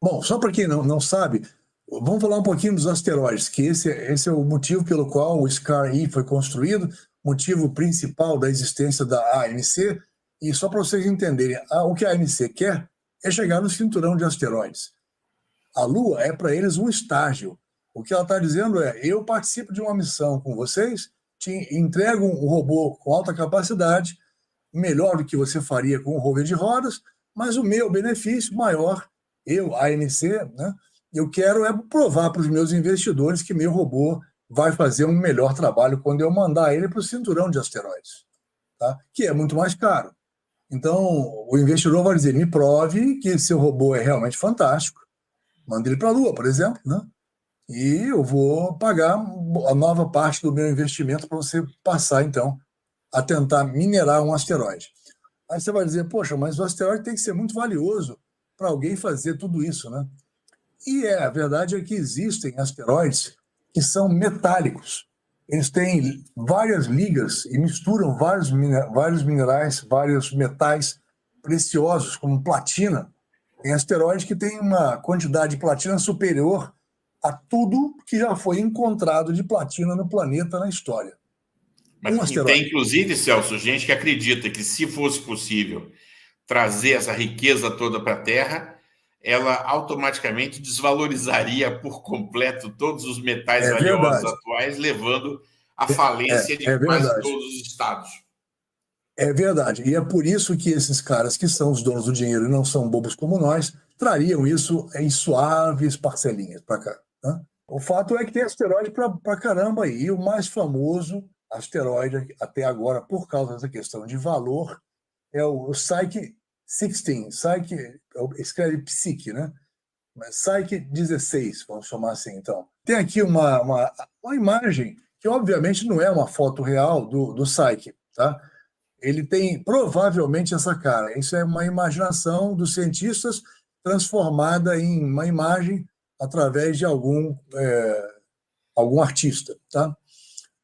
Bom, só para quem não sabe, vamos falar um pouquinho dos asteroides, que esse é o motivo pelo qual o SCAR-E foi construído, motivo principal da existência da ANC, e só para vocês entenderem, o que a ANC quer é chegar no cinturão de asteroides. A Lua é para eles um estágio. O que ela está dizendo é, eu participo de uma missão com vocês, te entrego um robô com alta capacidade, melhor do que você faria com um rover de rodas, mas o meu benefício maior, a ANC, né, eu quero provar para os meus investidores que meu robô vai fazer um melhor trabalho quando eu mandar ele para o cinturão de asteroides, tá? Que é muito mais caro. Então, o investidor vai dizer, me prove que seu robô é realmente fantástico, manda ele para a Lua, por exemplo, né? E eu vou pagar a nova parte do meu investimento para você passar, então, a tentar minerar um asteroide. Aí você vai dizer, poxa, mas o asteroide tem que ser muito valioso para alguém fazer tudo isso, né? E a verdade é que existem asteroides que são metálicos. Eles têm várias ligas e misturam vários minerais, vários metais preciosos, como platina. Tem asteroides que têm uma quantidade de platina superior a tudo que já foi encontrado de platina no planeta na história. Mas tem, inclusive, Celso, gente que acredita que, se fosse possível trazer essa riqueza toda para a Terra, ela automaticamente desvalorizaria por completo todos os metais É valiosos verdade. atuais, levando à falência É de quase verdade. todos os estados. É verdade. E é por isso que esses caras que são os donos do dinheiro e não são bobos como nós, trariam isso em suaves parcelinhas para cá, né? O fato é que tem asteroide para caramba aí. E o mais famoso asteroide até agora, por causa dessa questão de valor, é o Psyche 16. Psyche, escreve Psique, né? Mas Psyche 16, vamos chamar assim, então. Tem aqui uma imagem que, obviamente, não é uma foto real do Psyche, tá? Ele tem provavelmente essa cara. Isso é uma imaginação dos cientistas transformada em uma imagem através de algum artista, tá?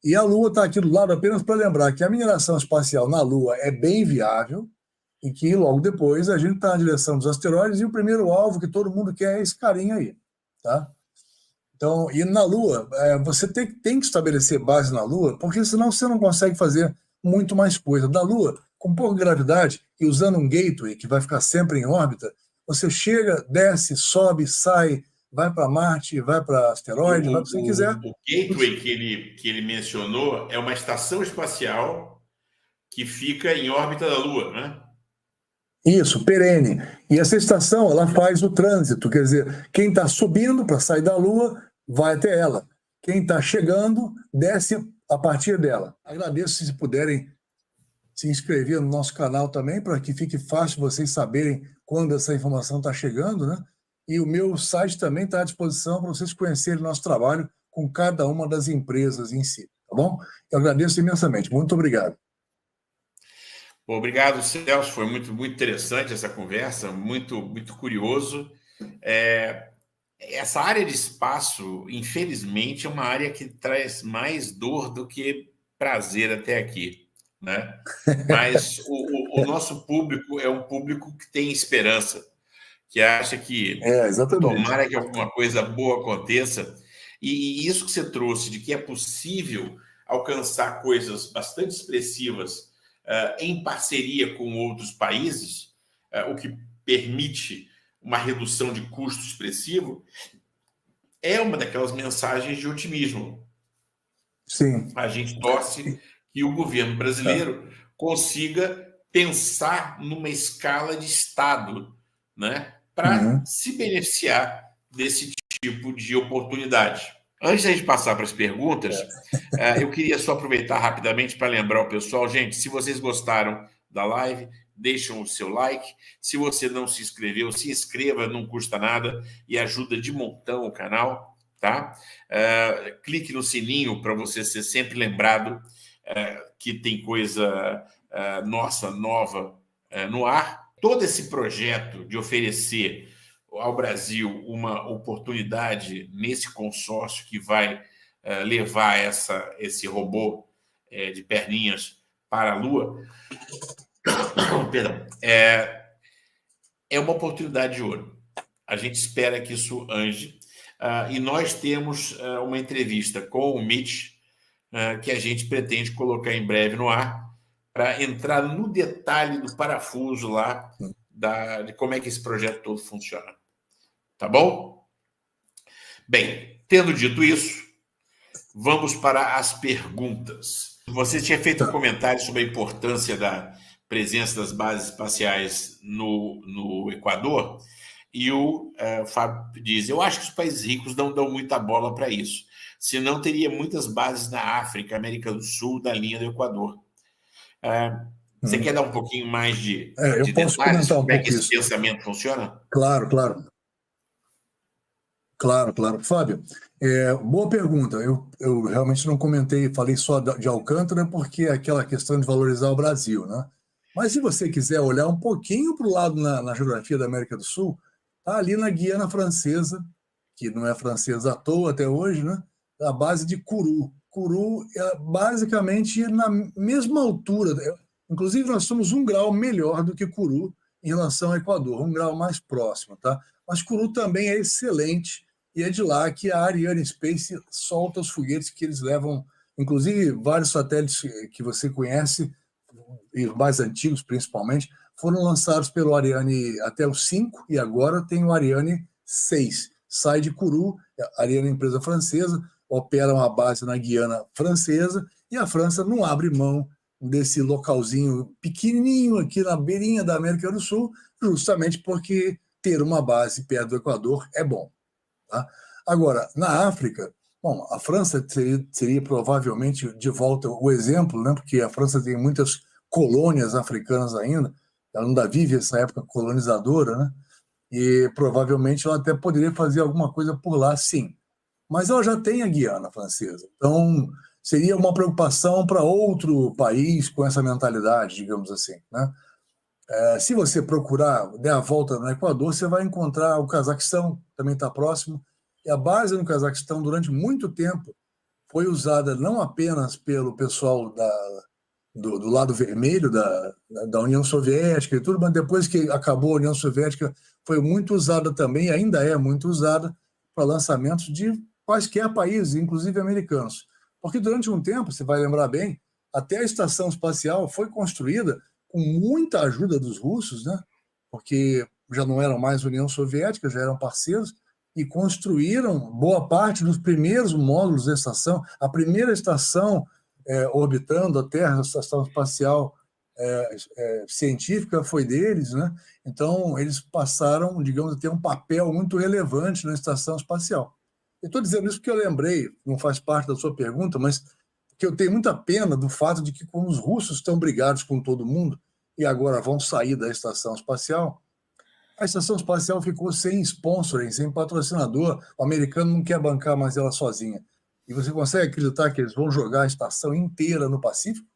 E a Lua está aqui do lado apenas para lembrar que a mineração espacial na Lua é bem viável e que logo depois a gente está na direção dos asteroides e o primeiro alvo que todo mundo quer é esse carinha aí, tá? Então, e na Lua, você tem que estabelecer base na Lua, porque senão você não consegue fazer muito mais coisa. Na Lua, com pouca gravidade e usando um gateway que vai ficar sempre em órbita, você chega, desce, sobe, sai, vai para Marte, vai para asteroide, vai para o que você quiser. O gateway que ele mencionou é uma estação espacial que fica em órbita da Lua, né? Isso, perene. E essa estação, ela faz o trânsito, quer dizer, quem está subindo para sair da Lua, vai até ela. Quem está chegando, desce a partir dela. Agradeço se puderem se inscrever no nosso canal também, para que fique fácil vocês saberem quando essa informação está chegando, né? E o meu site também está à disposição para vocês conhecerem nosso trabalho com cada uma das empresas em si, tá bom? Eu agradeço imensamente. Muito obrigado. Obrigado, Celso. Foi muito, muito interessante essa conversa, muito, muito curioso. Essa área de espaço, infelizmente, é uma área que traz mais dor do que prazer até aqui, né? Mas o nosso público é um público que tem esperança, que acha que Exatamente. tomara que alguma coisa boa aconteça. E isso que você trouxe, de que é possível alcançar coisas bastante expressivas em parceria com outros países, o que permite uma redução de custo expressivo, é uma daquelas mensagens de otimismo. Sim. A gente torce que o governo brasileiro consiga pensar numa escala de Estado, né, para se beneficiar desse tipo de oportunidade. Antes da gente passar para as perguntas, eu queria só aproveitar rapidamente para lembrar o pessoal, gente, se vocês gostaram da live, deixam o seu like. Se você não se inscreveu, se inscreva, não custa nada e ajuda de montão o canal, tá? Clique no sininho para você ser sempre lembrado que tem coisa nossa, nova no ar. Todo esse projeto de oferecer ao Brasil uma oportunidade nesse consórcio que vai levar esse robô de perninhas para a Lua, perdão, é uma oportunidade de ouro. A gente espera que isso ande. E nós temos uma entrevista com o Mitch, que a gente pretende colocar em breve no ar, para entrar no detalhe do parafuso lá, de como é que esse projeto todo funciona. Tá bom? Bem, tendo dito isso, vamos para as perguntas. Você tinha feito um comentário sobre a importância da presença das bases espaciais no Equador, e o Fábio diz, eu acho que os países ricos não dão muita bola para isso, senão teria muitas bases na África, América do Sul, da linha do Equador. Você quer dar um pouquinho mais de eu posso detalhes comentar sobre um como é que pouco esse isso. pensamento funciona? Claro. Fábio, boa pergunta. Eu realmente não comentei, falei só de Alcântara, porque é aquela questão de valorizar o Brasil, né? Mas se você quiser olhar um pouquinho para o lado na geografia da América do Sul, tá ali na Guiana Francesa, que não é francesa à toa até hoje, né? A base de Kourou. Kourou é basicamente na mesma altura. Inclusive, nós somos 1 grau melhor do que Kourou em relação ao Equador, 1 grau mais próximo, tá? Mas Kourou também é excelente e é de lá que a Ariane Space solta os foguetes que eles levam, inclusive vários satélites que você conhece, e os mais antigos principalmente, foram lançados pelo Ariane até o 5 e agora tem o Ariane 6. Sai de Kourou, a Ariane é uma empresa francesa, opera uma base na Guiana Francesa e a França não abre mão desse localzinho pequenininho aqui na beirinha da América do Sul, justamente porque ter uma base perto do Equador é bom. Tá? Agora, na África, bom, a França seria provavelmente de volta o exemplo, né? Porque a França tem muitas colônias africanas ainda, ela ainda vive essa época colonizadora, né? E provavelmente ela até poderia fazer alguma coisa por lá, sim. Mas ela já tem a Guiana Francesa, então seria uma preocupação para outro país com essa mentalidade, digamos assim, né? Se você procurar, der a volta no Equador, você vai encontrar o Cazaquistão, também está próximo, e a base no Cazaquistão, durante muito tempo, foi usada não apenas pelo pessoal do lado vermelho da União Soviética e tudo, mas depois que acabou a União Soviética, foi muito usada também, ainda é muito usada, para lançamentos de quaisquer países, inclusive americanos. Porque durante um tempo, você vai lembrar bem, até a estação espacial foi construída com muita ajuda dos russos, né? Porque já não eram mais União Soviética, já eram parceiros, e construíram boa parte dos primeiros módulos da estação. A primeira estação orbitando a Terra, a estação espacial científica foi deles, né? Então, eles passaram, digamos, a ter um papel muito relevante na estação espacial. Eu estou dizendo isso porque eu lembrei, não faz parte da sua pergunta, mas que eu tenho muita pena do fato de que, como os russos estão brigados com todo mundo e agora vão sair da estação espacial, a estação espacial ficou sem sponsoring, sem patrocinador. O americano não quer bancar mais ela sozinha. E você consegue acreditar que eles vão jogar a estação inteira no Pacífico?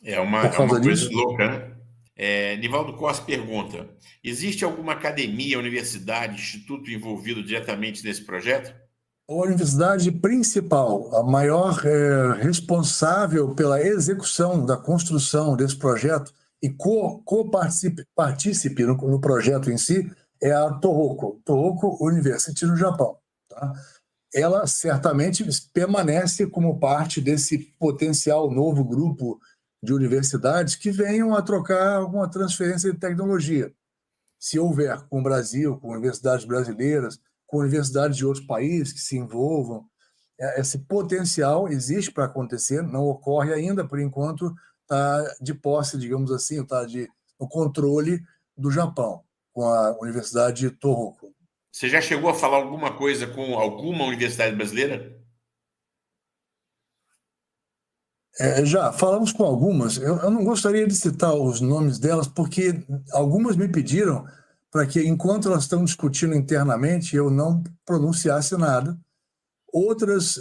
É uma coisa louca, né? Nivaldo Costa pergunta: existe alguma academia, universidade, instituto envolvido diretamente nesse projeto? A universidade principal, a maior responsável pela execução da construção desse projeto e co-partícipe no projeto em si, é a Tohoku University no Japão. Tá? Ela certamente permanece como parte desse potencial novo grupo de universidades que venham a trocar alguma transferência de tecnologia. Se houver com o Brasil, com universidades brasileiras, com universidades de outros países que se envolvam, esse potencial existe para acontecer, não ocorre ainda, por enquanto está de posse, digamos assim, está no controle do Japão, com a Universidade de Tohoku. Você já chegou a falar alguma coisa com alguma universidade brasileira? Já falamos com algumas. Eu não gostaria de citar os nomes delas, porque algumas me pediram para que, enquanto elas estão discutindo internamente, eu não pronunciasse nada. Outras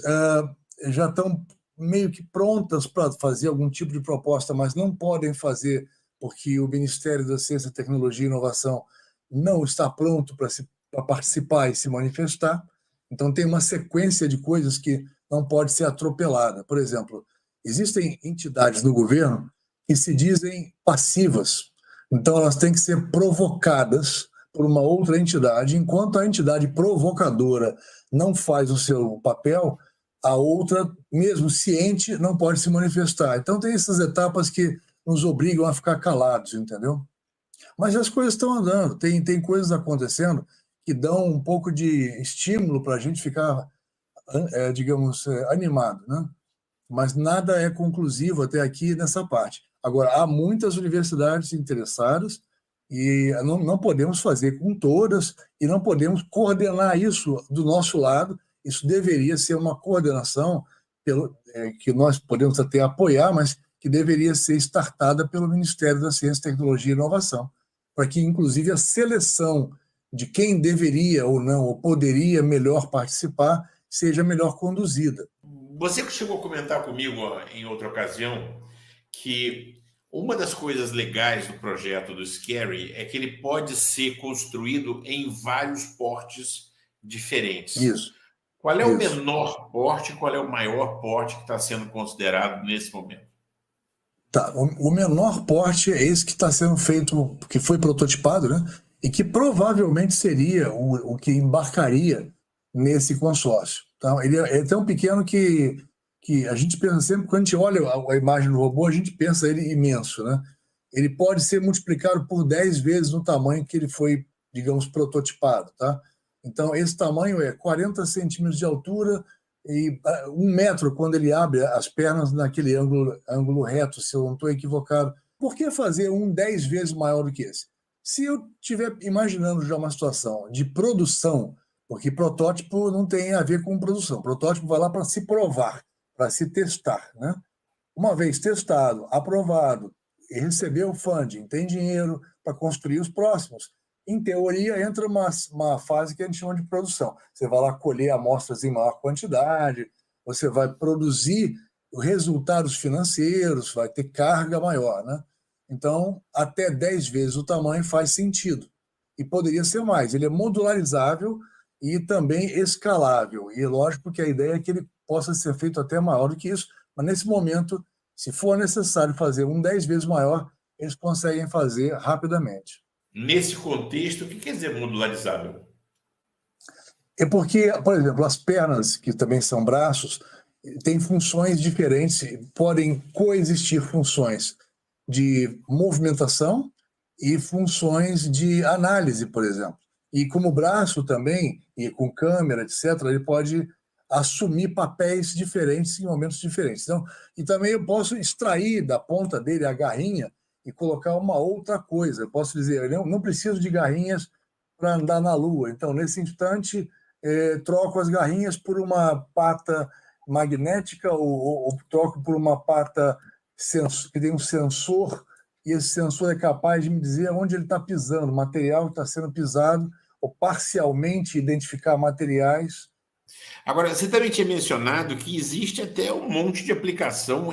já estão meio que prontas para fazer algum tipo de proposta, mas não podem fazer porque o Ministério da Ciência, Tecnologia e Inovação não está pronto para participar e se manifestar. Então, tem uma sequência de coisas que não pode ser atropelada. Por exemplo, existem entidades no governo que se dizem passivas. Então, elas têm que ser provocadas por uma outra entidade. Enquanto a entidade provocadora não faz o seu papel, a outra, mesmo ciente, não pode se manifestar. Então, tem essas etapas que nos obrigam a ficar calados, entendeu? Mas as coisas estão andando, tem coisas acontecendo que dão um pouco de estímulo para a gente ficar, digamos, animado, né? Mas nada é conclusivo até aqui nessa parte. Agora, há muitas universidades interessadas e não podemos fazer com todas e não podemos coordenar isso do nosso lado. Isso deveria ser uma coordenação que nós podemos até apoiar, mas que deveria ser startada pelo Ministério da Ciência, Tecnologia e Inovação, para que, inclusive, a seleção de quem deveria ou não, ou poderia melhor participar, seja melhor conduzida. Você chegou a comentar comigo em outra ocasião que uma das coisas legais do projeto do Scary é que ele pode ser construído em vários portes diferentes. Isso. Qual é o menor porte e qual é o maior porte que está sendo considerado nesse momento? Tá, o menor porte é esse que está sendo feito, que foi prototipado, né? E que provavelmente seria o que embarcaria nesse consórcio. Então, ele é tão pequeno que a gente pensa sempre, quando a gente olha a imagem do robô, a gente pensa ele imenso, né? ele pode ser multiplicado por 10 vezes no tamanho que ele foi, digamos, prototipado, tá? Então, esse tamanho é 40 centímetros de altura e 1 metro quando ele abre as pernas naquele ângulo reto, se eu não estou equivocado. Por que fazer 10 vezes maior do que esse? Se eu estiver imaginando já uma situação de produção, porque protótipo não tem a ver com produção, protótipo vai lá para se provar, para se testar, né? Uma vez testado, aprovado, e recebeu o funding, tem dinheiro para construir os próximos, em teoria entra uma fase que a gente chama de produção. Você vai lá colher amostras em maior quantidade, você vai produzir resultados financeiros, vai ter carga maior, né? Então, até 10 vezes o tamanho faz sentido. E poderia ser mais. Ele é modularizável e também escalável. E lógico que a ideia é que ele possa ser feito até maior do que isso, mas nesse momento, se for necessário fazer 10 vezes maior, eles conseguem fazer rapidamente. Nesse contexto, o que quer dizer modularizável? É porque, por exemplo, as pernas, que também são braços, têm funções diferentes, podem coexistir funções de movimentação e funções de análise, por exemplo. E como braço também, e com câmera, etc., ele pode assumir papéis diferentes em momentos diferentes. Então, e também eu posso extrair da ponta dele a garrinha e colocar uma outra coisa. Eu posso dizer, eu não preciso de garrinhas para andar na Lua. Então, nesse instante, troco as garrinhas por uma pata magnética ou troco por uma pata que tem um sensor, e esse sensor é capaz de me dizer onde ele está pisando, o material que está sendo pisado, ou parcialmente identificar materiais. Agora, você também tinha mencionado que existe até um monte de aplicação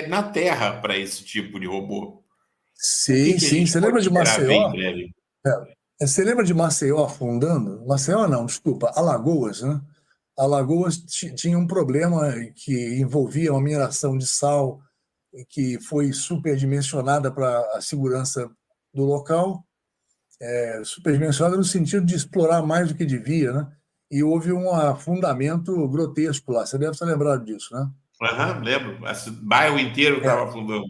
na Terra para esse tipo de robô. O que Sim, a sim. gente Você lembra pode de esperar ver em Maceió? breve? Você lembra de Maceió afundando? Maceió não, desculpa, Alagoas, né? Alagoas tinha um problema que envolvia uma mineração de sal que foi superdimensionada para a segurança do local, superdimensionada no sentido de explorar mais do que devia, né? E houve um afundamento grotesco lá. Você deve estar lembrado disso, né? Aham, lembro. Esse bairro inteiro estava afundando.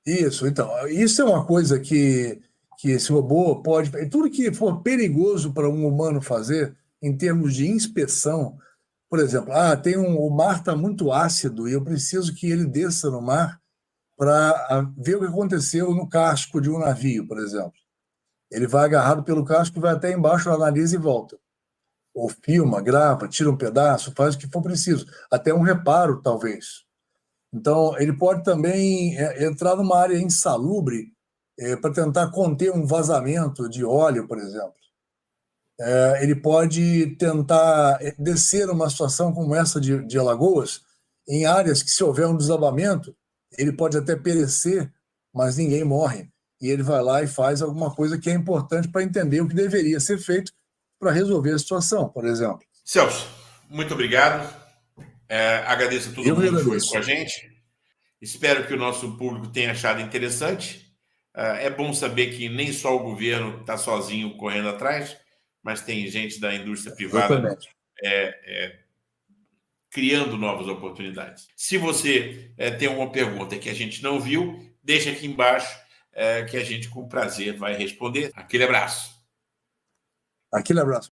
Isso, então, isso é uma coisa que esse robô pode. Tudo que for perigoso para um humano fazer, em termos de inspeção, por exemplo, o mar está muito ácido e eu preciso que ele desça no mar para ver o que aconteceu no casco de um navio, por exemplo. Ele vai agarrado pelo casco, vai até embaixo, analisa e volta. Ou filma, grava, tira um pedaço, faz o que for preciso. Até um reparo, talvez. Então, ele pode também entrar numa área insalubre para tentar conter um vazamento de óleo, por exemplo. Ele pode tentar descer uma situação como essa de Alagoas, em áreas que, se houver um desabamento, ele pode até perecer, mas ninguém morre. E ele vai lá e faz alguma coisa que é importante para entender o que deveria ser feito para resolver a situação, por exemplo. Celso, muito obrigado. Agradeço a todo Eu que mundo que foi com agradeço. a gente. Espero que o nosso público tenha achado interessante. É bom saber que nem só o governo está sozinho correndo atrás, mas tem gente da indústria privada Exatamente. criando novas oportunidades. Se você tem alguma pergunta que a gente não viu, deixa aqui embaixo que a gente, com prazer, vai responder. Aquele abraço. Aquele abraço.